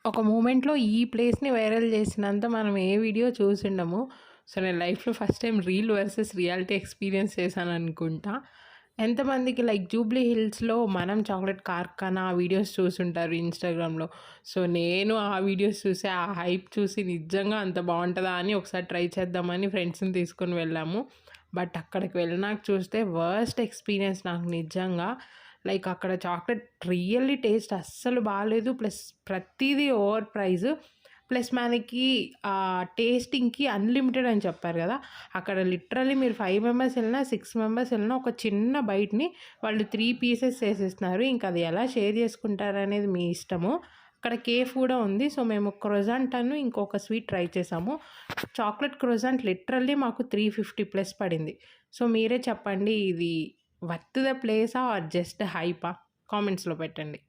ఒక మూమెంట్‌లో ఈ ప్లేస్‌ని వైరల్ చేసినంత మనం ఏ వీడియో చూసుండము. సో, నేను లైఫ్‌లో first time reel versus reality experience చేశాననుకుంటా. ఎంతమందికి లైక్ జూబ్లీ హిల్స్‌లో మనం చాక్లెట్ కార్ఖానా ఆ వీడియోస్ చూసుంటారు ఇన్‌స్టాగ్రామ్‌లో. సో, నేను ఆ వీడియోస్ చూసి, ఆ హైప్ చూసి నిజంగా అంత బావుంటదా అని ఒకసారి ట్రై చేద్దామని ఫ్రెండ్స్‌ని తీసుకొని వెళ్ళాము. బట్ అక్కడికి వెళ్ళినాక చూస్తే వర్స్ట్ ఎక్స్‌పీరియన్స్ నాకు నిజంగా. లైక్ అక్కడ చాక్లెట్ రియల్లీ టేస్ట్ అస్సలు బాలేదు. ప్లస్ ప్రతీదీ ఓవర్ ప్రైస్. ప్లస్ మనకి టేస్టింగ్‌కి అన్‌లిమిటెడ్ అని చెప్పారు గదా! అక్కడ లిటరల్లీ మీరు 5 మెంబర్స్ ఎళ్ళినా, 6 మెంబర్స్ ఎళ్ళినా ఒక చిన్న బైట్‌ని వాళ్ళు 3 పీసెస్ చేసేస్తున్నారు. ఇంక అది ఎలా షేర్ చేసుకుంటారనేది మీ ఇష్టము. అక్కడ కేఫ్ కూడా ఉంది. సో, మేము క్రోజాంట్ ఇంకొక స్వీట్ ట్రై చేసాము. చాక్లెట్ క్రోజాంట్ లిటరల్లీ మాకు 350 ప్లస్ పడింది. సో, మీరే చెప్పండి ఇది వర్త్ ద ప్లేసా ఆర్ జస్ట్ హైపా? కామెంట్స్‌లో పెట్టండి.